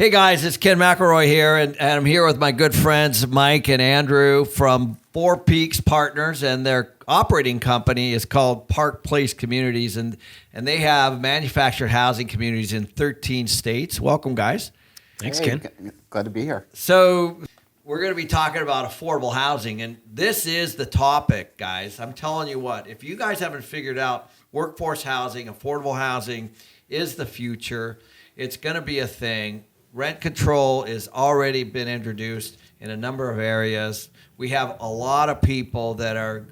Hey guys, it's Ken McElroy here, and I'm here with my good friends Mike and Andrew from Four Peaks Partners, and their operating company is called Park Place Communities, and they have manufactured housing communities in 13 states. Welcome, guys. Thanks, Hey, Ken. glad to be here. So we're going to be talking about affordable housing, and this is the topic, guys. I'm telling you what, if you guys haven't figured out workforce housing, affordable housing is the future, it's going to be a thing. Rent control has already been introduced in a number of areas. We have a lot of people that are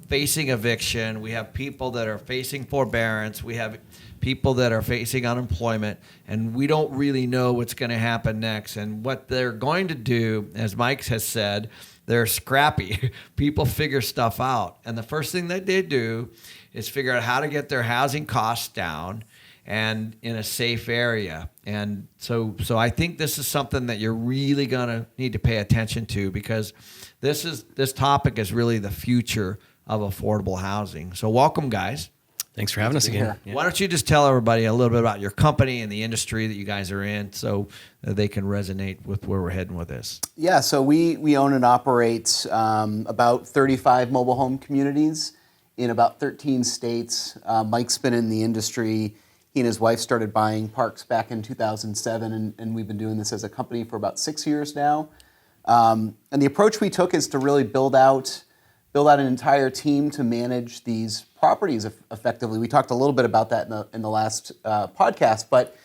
facing eviction. We have people that are facing forbearance. We have people that are facing unemployment, and we don't really know what's going to happen next. And what they're going to do, as Mike has said, they're scrappy. People figure stuff out. And the first thing that they do is figure out how to get their housing costs down and in a safe area. And so I think this is something that you're really going to need to pay attention to, because this topic is really the future of affordable housing. So welcome, guys. Thanks for having us again. Yeah. Why don't you just tell everybody a little bit about your company and the industry that you guys are in, so they can resonate with where we're heading with this. Yeah, so we own and operate about 35 mobile home communities in about 13 states. Mike's been in the industry. He and his wife started buying parks back in 2007, and we've been doing this as a company for about 6 years now. And the approach we took is to really build out an entire team to manage these properties effectively. We talked a little bit about that in the last podcast, but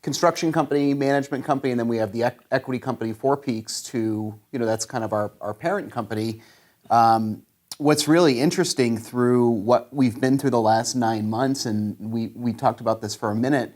construction company, management company, and then we have the equity company, Four Peaks, that's kind of our parent company. What's really interesting through what we've been through the last 9 months, and we talked about this for a minute,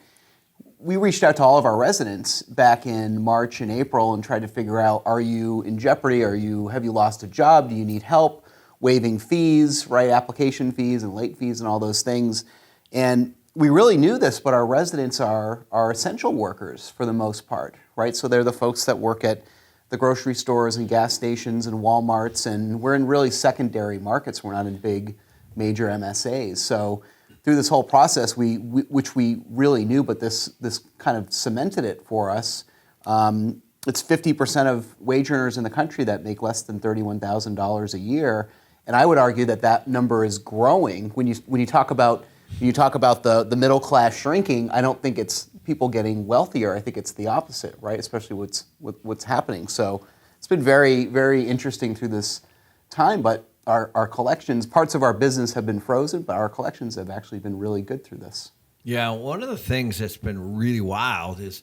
we reached out to all of our residents back in March and April and tried to figure out, are you in jeopardy? Have you lost a job? Do you need help? Waiving fees, right? Application fees and late fees and all those things. And we really knew this, but our residents are essential workers for the most part, right? So they're the folks that work at the grocery stores and gas stations and Walmarts, and we're in really secondary markets. We're not in big major MSAs. So through this whole process, which we really knew, but this kind of cemented it for us. It's 50% of wage earners in the country that make less than $31,000 a year, and I would argue that number is growing. When you talk about the middle class shrinking, I don't think it's people getting wealthier. I think it's the opposite, right? Especially what's happening. So it's been very, very interesting through this time. But our collections, parts of our business have been frozen, but our collections have actually been really good through this. Yeah, one of the things that's been really wild is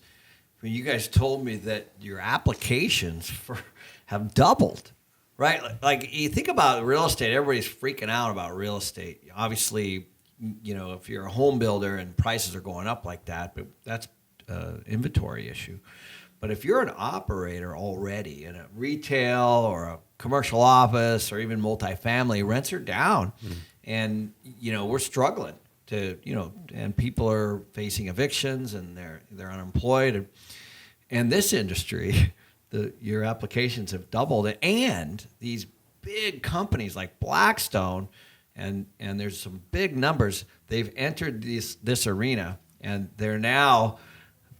when you guys told me that your applications have doubled, right? Like you think about real estate, everybody's freaking out about real estate. Obviously, if you're a home builder and prices are going up like that, but that's an inventory issue. But if you're an operator already in a retail or a commercial office or even multifamily, rents are down. And, we're struggling and people are facing evictions and they're unemployed. And this industry, your applications have doubled. And these big companies like Blackstone, and there's some big numbers, they've entered this arena, and they're now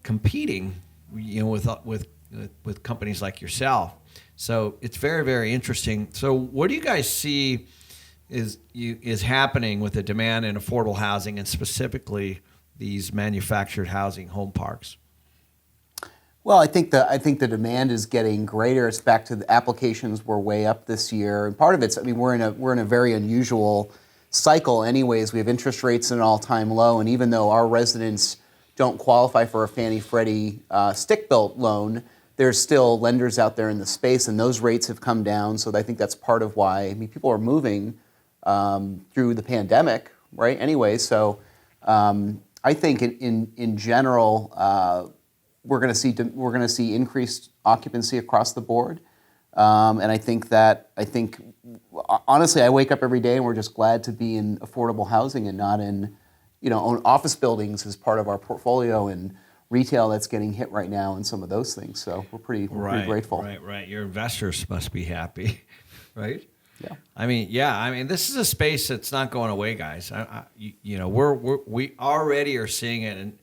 competing, with companies like yourself. So it's very, very interesting. So what do you guys see is happening with the demand in affordable housing, and specifically these manufactured housing home parks? Well, I think the demand is getting greater. It's back to the applications were way up this year, and part of it's, we're in a very unusual cycle. Anyways, we have interest rates at an all-time low, and even though our residents don't qualify for a Fannie Freddie stick-built loan, there's still lenders out there in the space, and those rates have come down. So I think that's part of why people are moving through the pandemic, right? Anyway, so I think in general. We're going to see increased occupancy across the board, and I think honestly, I wake up every day and we're just glad to be in affordable housing and not in own office buildings as part of our portfolio and retail that's getting hit right now and some of those things. So we're pretty grateful. Right. Your investors must be happy, right? Yeah. I mean, this is a space that's not going away, guys. We already are seeing it, and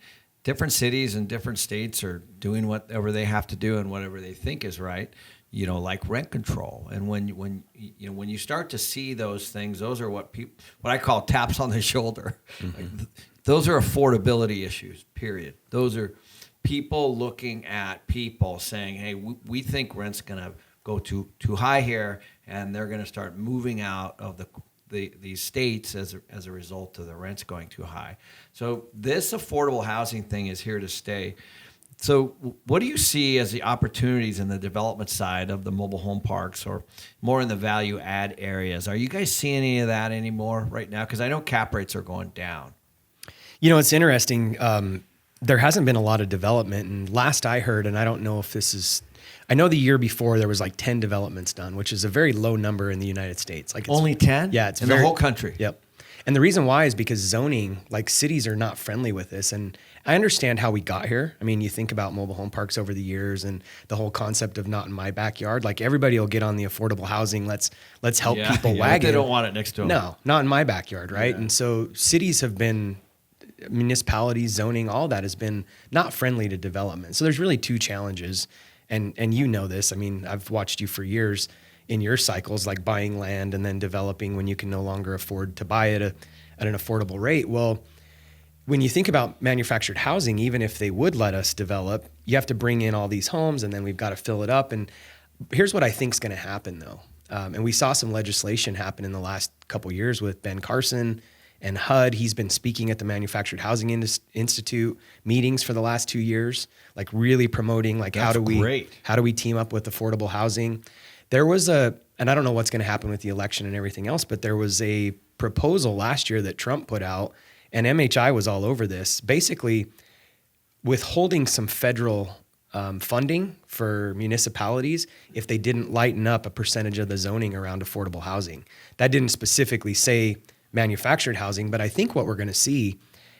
different cities and different states are doing whatever they have to do and whatever they think is right. Like rent control. And when you start to see those things, those are what I call taps on the shoulder. Mm-hmm. Those are affordability issues. Period. Those are people looking at people saying, "Hey, we think rent's going to go too high here," and they're going to start moving out of these states as a result of the rents going too high. So this affordable housing thing is here to stay. So what do you see as the opportunities in the development side of the mobile home parks, or more in the value add areas? Are you guys seeing any of that anymore right now? Because I know cap rates are going down. It's interesting. There hasn't been a lot of development. And last I heard, and I don't know if this is, I know the year before there was like 10 developments done, which is a very low number in the United States. Like only 10? Yeah, it's in the whole country. Yep. And the reason why is because zoning, like cities are not friendly with this. And I understand how we got here. I mean, you think about mobile home parks over the years and the whole concept of not in my backyard. Like everybody will get on the affordable housing. Let's help people wagon. They don't want it next to them. No, not in my backyard, right? Yeah. And so cities have been, municipalities, zoning, all that has been not friendly to development. So there's really two challenges. And you know this. I mean, I've watched you for years in your cycles, like buying land and then developing when you can no longer afford to buy it at an affordable rate. Well, when you think about manufactured housing, even if they would let us develop, you have to bring in all these homes and then we've got to fill it up. And here's what I think is going to happen though. And we saw some legislation happen in the last couple of years with Ben Carson and HUD. He's been speaking at the Manufactured Housing Institute meetings for the last 2 years, like really promoting like how do we team up with affordable housing. There was and I don't know what's going to happen with the election and everything else, but there was a proposal last year that Trump put out, and MHI was all over this, basically withholding some federal funding for municipalities if they didn't lighten up a percentage of the zoning around affordable housing. That didn't specifically say manufactured housing, but I think what we're going to see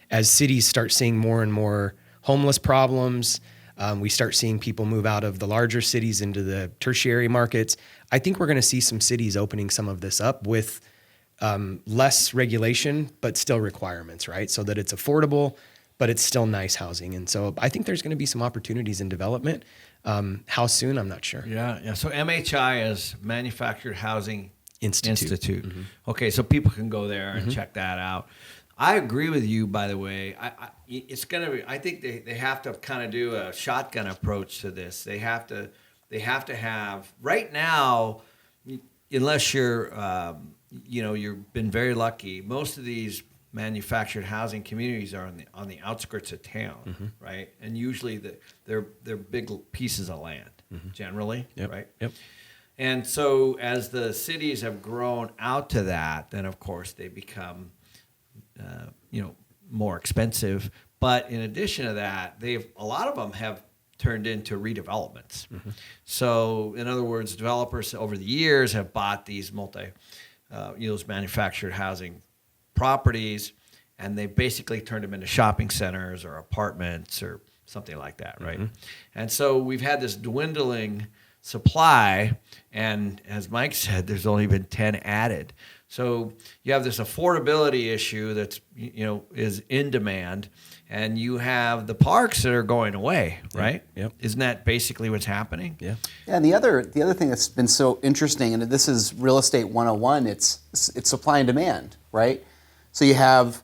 as cities start seeing more and more homeless problems, we start seeing people move out of the larger cities into the tertiary markets. I think we're going to see some cities opening some of this up with less regulation, but still requirements, right? So that it's affordable, but it's still nice housing. And so I think there's going to be some opportunities in development. How soon, I'm not sure. Yeah. So MHI is Manufactured Housing Institute. Mm-hmm. Okay, so people can go there and check that out. I agree with you, by the way. It's going to be. I think they have to kind of do a shotgun approach to this. They have to have right now, unless you're you've been very lucky. Most of these manufactured housing communities are on the outskirts of town, right? And usually they're big pieces of land, generally, right? Yep. And so as the cities have grown out to that, then of course they become more expensive. But in addition to that, a lot of them have turned into redevelopments. So in other words, developers over the years have bought these those manufactured housing properties, and they basically turned them into shopping centers or apartments or something like that, right? And so we've had this dwindling supply, and as Mike said, there's only been 10 added. So you have this affordability issue that's is in demand, and you have the parks that are going away, right? Yep. Isn't that basically what's happening? Yeah. Yeah, and the other thing that's been so interesting, and this is real estate 101, it's supply and demand, right? So you have,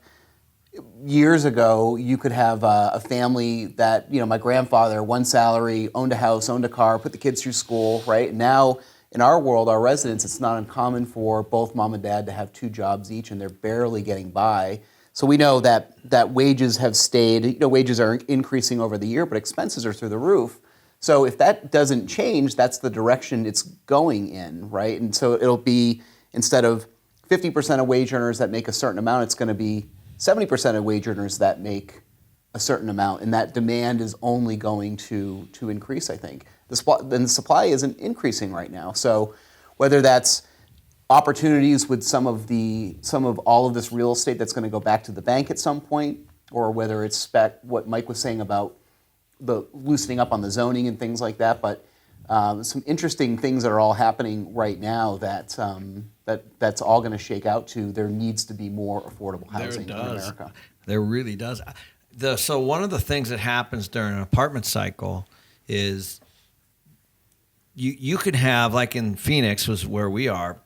years ago, you could have a family that, my grandfather, one salary, owned a house, owned a car, put the kids through school, right? Now, in our world, our residents, it's not uncommon for both mom and dad to have 2 jobs each, and they're barely getting by. So we know that wages have stayed, wages are increasing over the year, but expenses are through the roof. So if that doesn't change, that's the direction it's going in, right? And so it'll be, instead of 50% of wage earners that make a certain amount, it's going to be 70% of wage earners that make a certain amount, and that demand is only going to increase, I think. The supply isn't increasing right now. So whether that's opportunities with some of all of this real estate that's going to go back to the bank at some point, or whether it's what Mike was saying about the loosening up on the zoning and things like that, but some interesting things that are all happening right now that's all going to shake out to there needs to be more affordable housing in America. There really does. So one of the things that happens during an apartment cycle is you could have, like in Phoenix was where we are,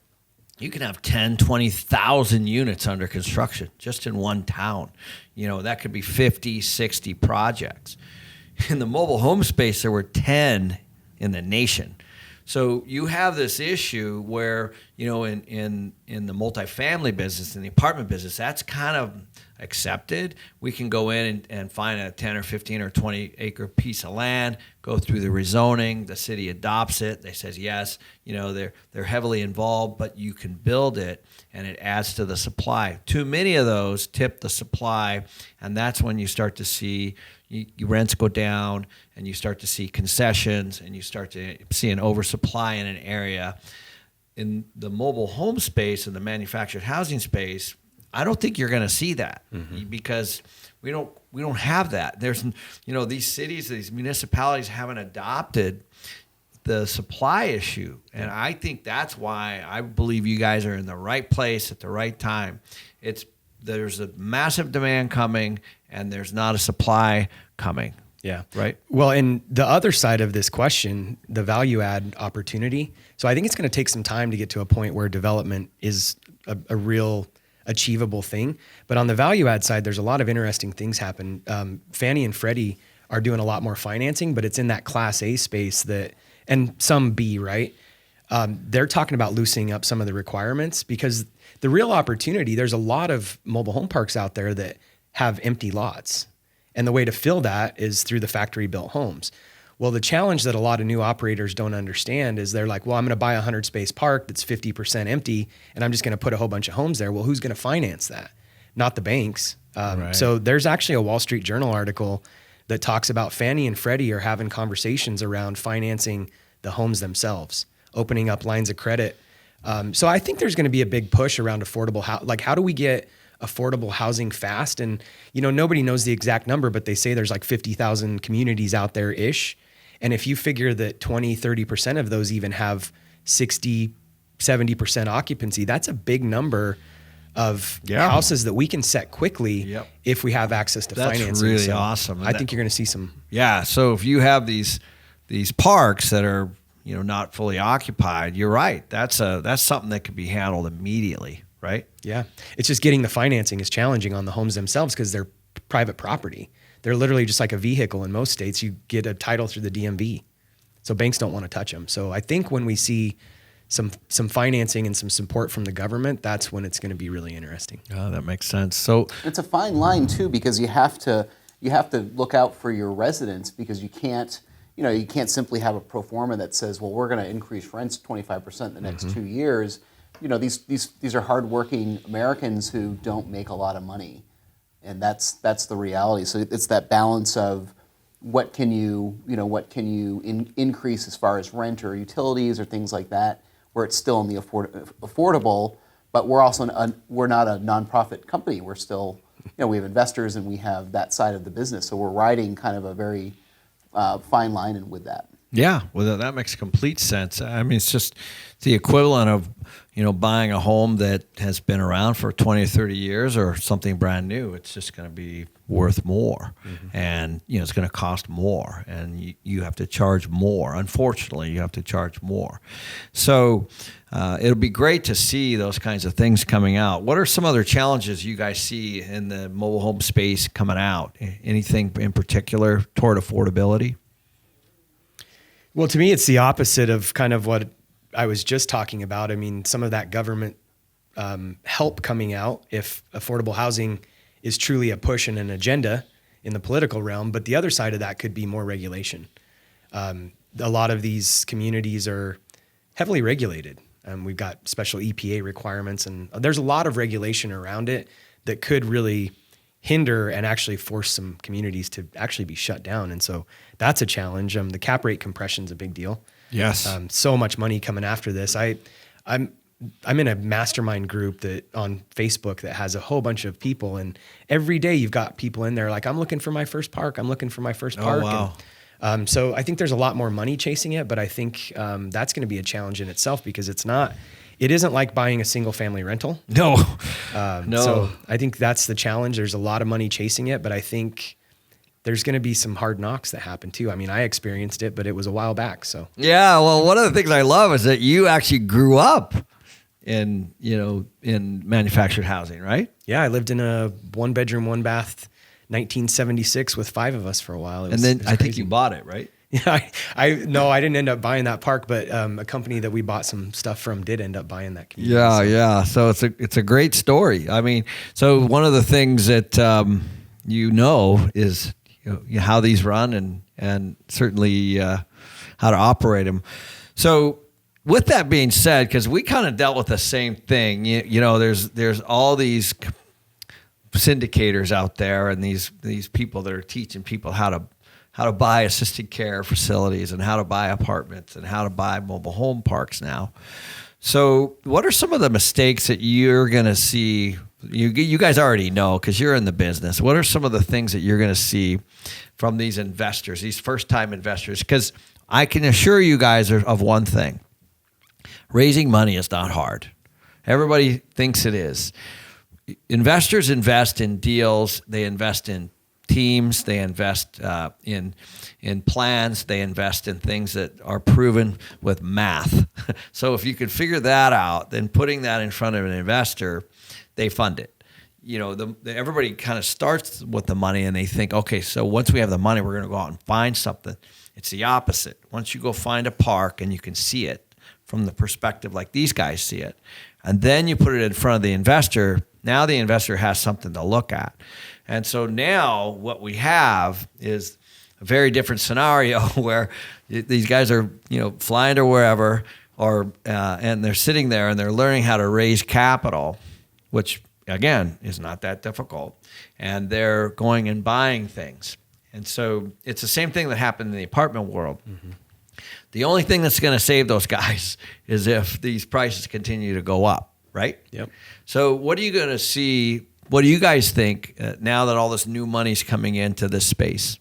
you can have 10, 20,000 units under construction just in one town. That could be 50, 60 projects. In the mobile home space, there were 10 in the nation. So you have this issue where, in the multifamily business, in the apartment business, that's kind of accepted. We can go in and find a 10 or 15 or 20 acre piece of land, go through the rezoning, the city adopts it, they says yes, they're heavily involved, but you can build it and it adds to the supply. Too many of those tip the supply, and that's when you start to see your rents go down and you start to see concessions and you start to see an oversupply in an area. In the mobile home space and the manufactured housing space, I don't think you're going to see that because we don't have that. There's these cities, these municipalities haven't adopted the supply issue, and I think that's why I believe you guys are in the right place at the right time. There's a massive demand coming, and there's not a supply coming. Yeah. Right. Well, and the other side of this question, the value add opportunity. So I think it's going to take some time to get to a point where development is a real achievable thing. But on the value add side, there's a lot of interesting things happen. Fannie and Freddie are doing a lot more financing, but it's in that Class A space and some B, right? They're talking about loosening up some of the requirements because the real opportunity, there's a lot of mobile home parks out there that have empty lots. And the way to fill that is through the factory built homes. Well, the challenge that a lot of new operators don't understand is they're like, well, I'm going to buy a 100 space park that's 50% empty, and I'm just going to put a whole bunch of homes there. Well, who's going to finance that? Not the banks. Right. So there's actually a Wall Street Journal article that talks about Fannie and Freddie are having conversations around financing the homes themselves, opening up lines of credit. So I think there's going to be a big push around affordable housing. Like, how do we get affordable housing fast? And, nobody knows the exact number, but they say there's like 50,000 communities out there-ish. And if you figure that 20, 30% of those even have 60, 70% occupancy, that's a big number of houses that we can set quickly if we have access to financing. That's really awesome. I think you're going to see some. Yeah. So if you have these parks that are, not fully occupied, you're right. That's something that could be handled immediately, right? Yeah. It's just getting the financing is challenging on the homes themselves because they're private property. They're literally just like a vehicle in most states. You get a title through the DMV. So banks don't want to touch them. So I think when we see some financing and some support from the government, that's when it's going to be really interesting. Oh, that makes sense. So it's a fine line too, because you have to look out for your residents, because you can't simply have a pro forma that says, well, we're going to increase rents 25% in the next 2 years. These are hardworking Americans who don't make a lot of money. And that's the reality. So it's that balance of what can you increase as far as rent or utilities or things like that, where it's still in the affordable, but we're also we're not a nonprofit company. We're still, we have investors and we have that side of the business. So we're riding kind of a very fine line and with that. Yeah, well, that makes complete sense. I mean, it's just the equivalent of, buying a home that has been around for 20 or 30 years or something brand new. It's just going to be worth more, and it's going to cost more, and you have to charge more. Unfortunately, you have to charge more. So it'll be great to see those kinds of things coming out. What are some other challenges you guys see in the mobile home space coming out? Anything in particular toward affordability? Well, to me, it's the opposite of kind of what I was just talking about. I mean, some of that government help coming out if affordable housing is truly a push and an agenda in the political realm. But the other side of that could be more regulation. A lot of these communities are heavily regulated. We've got special EPA requirements, and there's a lot of regulation around it that could really hinder and actually force some communities to actually be shut down. And so that's a challenge. The cap rate compression is a big deal. Yes. So much money coming after this. I'm in a mastermind group that on Facebook that has a whole bunch of people, and every day you've got people in there like, I'm looking for my first park. I'm looking for my first park. Oh, wow. And, so I think there's a lot more money chasing it, but I think that's going to be a challenge in itself because it's not it isn't like buying a single family rental. No, no. So I think that's the challenge. There's a lot of money chasing it, but I think there's going to be some hard knocks that happen too. I mean, I experienced it, but it was a while back. So Yeah, well, one of the things I love is that you actually grew up in manufactured housing, right? yeah, I lived in a 1-bedroom, 1-bath, 1976 with 5 of us for a while. And then it was I think crazy. you bought it, right? Yeah, I didn't end up buying that park, but a company that we bought some stuff from did end up buying that community. Yeah, So, yeah. So it's a great story. I mean, so one of the things that is how these run and certainly how to operate them. So with that being said, because we kind of dealt with the same thing, there's all these syndicators out there and these people that are teaching people how to buy assisted care facilities and how to buy apartments and how to buy mobile home parks now. So what are some of the mistakes that you're going to see? You guys already know because you're in the business. What are some of the things that you're going to see from these investors, these first-time investors? Because I can assure you guys of one thing. Raising money is not hard. Everybody thinks it is. Investors invest in deals. They invest in teams. They invest in plans. They invest in things that are proven with math. So if you can figure that out, then putting that in front of an investor, they fund it. Everybody kind of starts with the money and they think, okay, so once we have the money, we're going to go out and find something. It's the opposite. Once you go find a park and you can see it from the perspective like these guys see it, and then you put it in front of the investor, now the investor has something to look at. And so now what we have is a very different scenario where these guys are, flying to wherever, and they're sitting there and they're learning how to raise capital, which again is not that difficult, and they're going and buying things. And so it's the same thing that happened in the apartment world. Mm-hmm. The only thing that's going to save those guys is if these prices continue to go up, right? Yep. So what are you going to see? What do you guys think now that all this new money's coming into this space?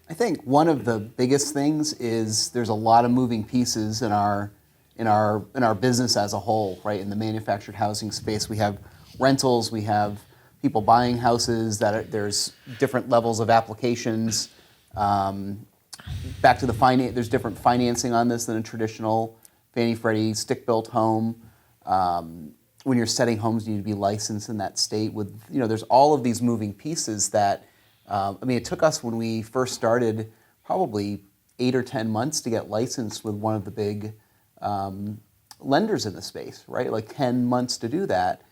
I think one of the biggest things is there's a lot of moving pieces in our business as a whole, right? In the manufactured housing space, we have rentals, we have people buying houses, there's different levels of applications. Back to the finance, there's different financing on this than a traditional Fannie Freddie stick-built home. When you're setting homes, you need to be licensed in that state. There's all of these moving pieces that, it took us when we first started probably 8 or 10 months to get licensed with one of the big lenders in the space, right? Like 10 months to do that.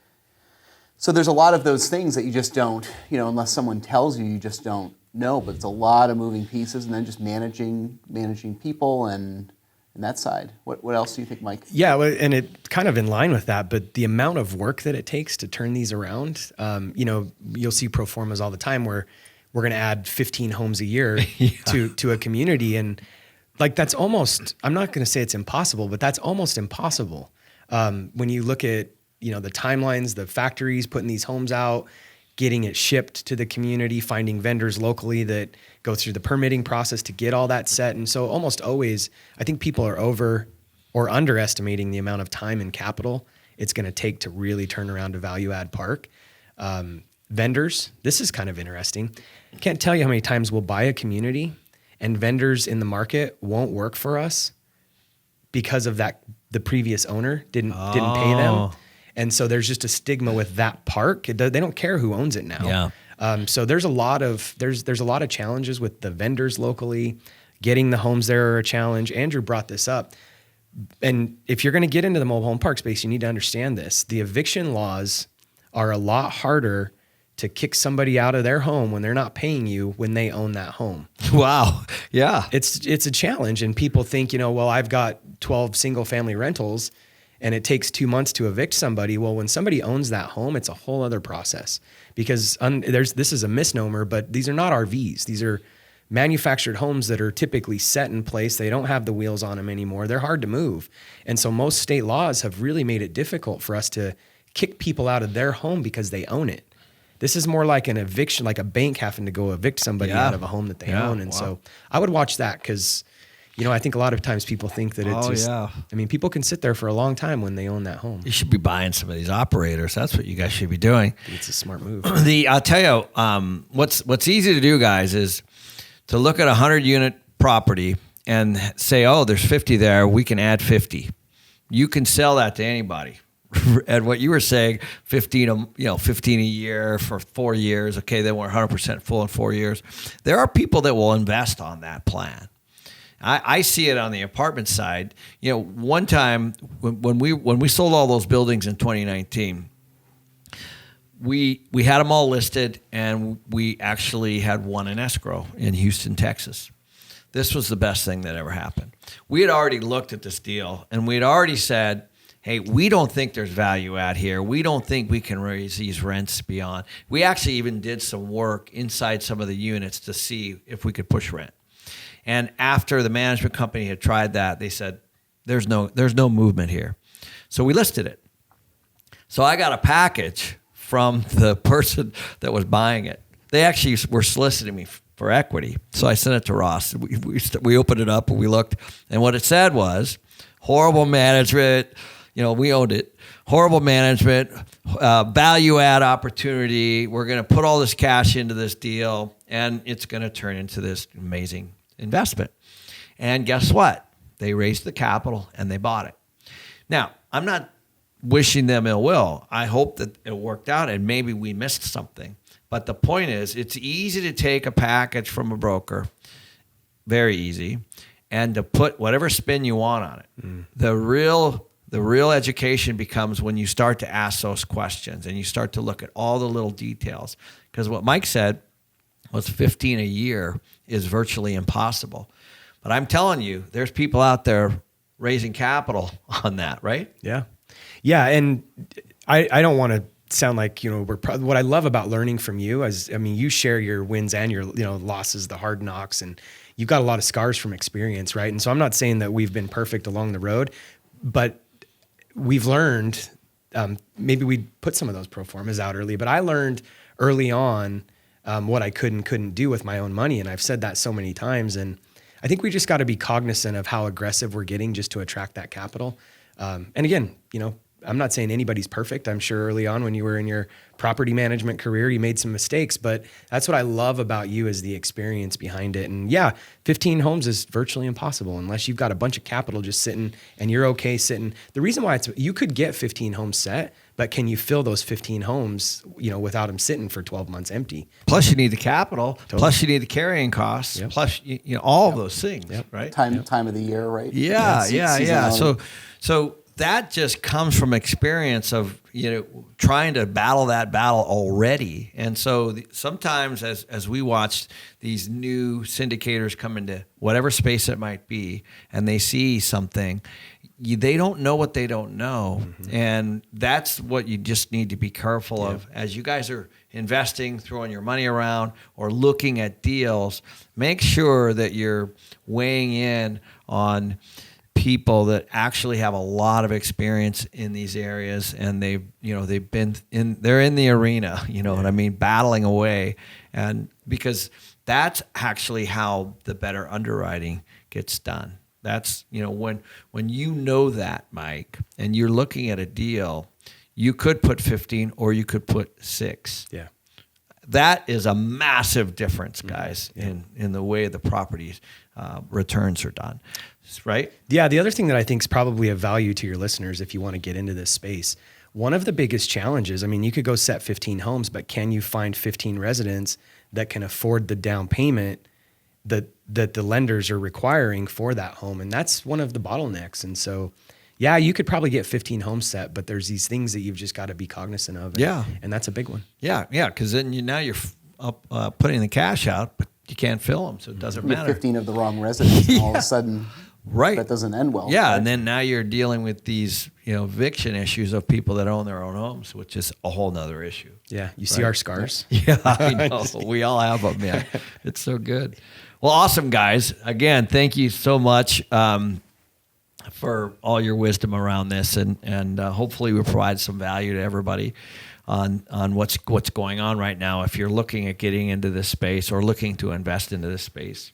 So there's a lot of those things that you just don't, unless someone tells you, you just don't know. But it's a lot of moving pieces, and then just managing people and that side. What else do you think, Mike? Yeah, and it kind of in line with that, but the amount of work that it takes to turn these around, you'll see pro formas all the time where we're going to add 15 homes a year to a community. And like, that's almost, I'm not going to say it's impossible, but that's almost impossible. When you look at, the timelines, the factories putting these homes out, getting it shipped to the community, finding vendors locally that go through the permitting process to get all that set. And so almost always, I think people are over or underestimating the amount of time and capital it's going to take to really turn around a value add park. Vendors, this is kind of interesting. Can't tell you how many times we'll buy a community and vendors in the market won't work for us because of that. The previous owner didn't pay them. And so there's just a stigma with that park. They don't care who owns it now. Yeah. So there's a lot of challenges with the vendors locally. Getting the homes there are a challenge. Andrew brought this up. And if you're going to get into the mobile home park space, you need to understand this. The eviction laws are a lot harder to kick somebody out of their home when they're not paying you when they own that home. Wow. Yeah. It's a challenge. And people think, well, I've got 12 single family rentals and it takes 2 months to evict somebody. Well, when somebody owns that home, it's a whole other process because this is a misnomer, but these are not RVs. These are manufactured homes that are typically set in place. They don't have the wheels on them anymore. They're hard to move. And so most state laws have really made it difficult for us to kick people out of their home because they own it. This is more like an eviction, like a bank having to go evict somebody out of a home that they own. And so I would watch that because, I think a lot of times people think that it's I mean, people can sit there for a long time when they own that home. You should be buying some of these operators. That's what you guys should be doing. It's a smart move. I'll tell you, what's easy to do, guys, is to look at a 100-unit property and say, oh, there's 50 there. We can add 50. You can sell that to anybody. And what you were saying, 15 a year for 4 years. Okay, then we're 100% full in 4 years. There are people that will invest on that plan. I see it on the apartment side. One time when we sold all those buildings in 2019, we had them all listed, and we actually had one in escrow in Houston, Texas. This was the best thing that ever happened. We had already looked at this deal, and we had already said, hey, we don't think there's value out here. We don't think we can raise these rents beyond. We actually even did some work inside some of the units to see if we could push rent. And after the management company had tried that, they said, there's no movement here. So we listed it. So I got a package from the person that was buying it. They actually were soliciting me for equity. So I sent it to Ross. We opened it up and we looked. And what it said was, horrible management. We owned it. Horrible management, value add opportunity. We're going to put all this cash into this deal, and it's going to turn into this amazing investment. And guess what? They raised the capital and they bought it. Now, I'm not wishing them ill will. I hope that it worked out and maybe we missed something. But the point is, it's easy to take a package from a broker, very easy, and to put whatever spin you want on it. The real education becomes when you start to ask those questions and you start to look at all the little details. Because what Mike said was 15 a year is virtually impossible. But I'm telling you, there's people out there raising capital on that, right? Yeah. Yeah. And I don't want to sound like, what I love about learning from you is, you share your wins and your, losses, the hard knocks, and you've got a lot of scars from experience, right? And so I'm not saying that we've been perfect along the road, but we've learned, maybe we put some of those pro formas out early, but I learned early on what I could and couldn't do with my own money. And I've said that so many times. And I think we just got to be cognizant of how aggressive we're getting just to attract that capital. And again, I'm not saying anybody's perfect. I'm sure early on when you were in your property management career, you made some mistakes, but that's what I love about you is the experience behind it. And yeah, 15 homes is virtually impossible unless you've got a bunch of capital just sitting and you're okay sitting. The reason why you could get 15 homes set, but can you fill those 15 homes, without them sitting for 12 months empty? Plus you need the capital, Totally. Plus you need the carrying costs, Yep. Plus all of those things, right? Time of the year, right? Yeah. Seasonality. So that just comes from experience of trying to battle that battle already. And so sometimes as we watch these new syndicators come into whatever space it might be, and they see something, they don't know what they don't know. Mm-hmm. And that's what you just need to be careful of as you guys are investing, throwing your money around, or looking at deals. Make sure that you're weighing in on people that actually have a lot of experience in these areas, and they're in the arena, what I mean, battling away. And because that's actually how the better underwriting gets done. That's, when that, Mike, and you're looking at a deal, you could put 15 or you could put 6. Yeah. That is a massive difference, guys, in the way the property returns are done, right? Yeah, the other thing that I think is probably of value to your listeners if you want to get into this space, one of the biggest challenges, you could go set 15 homes, but can you find 15 residents that can afford the down payment that the lenders are requiring for that home? And that's one of the bottlenecks. And so, yeah, you could probably get 15 homes set, but there's these things that you've just got to be cognizant of. And that's a big one. Yeah, because then now you're putting the cash out, but you can't fill them, so it doesn't matter. 15 of the wrong residents, and all of a sudden, right, that doesn't end well. Yeah, right? and then now you're dealing with these eviction issues of people that own their own homes, which is a whole nother issue. Yeah, you see our scars. Yeah, I know. We all have them, man. It's so good. Well, awesome, guys. Again, thank you so much for all your wisdom around this, and hopefully we provide some value to everybody on what's going on right now if you're looking at getting into this space or looking to invest into this space.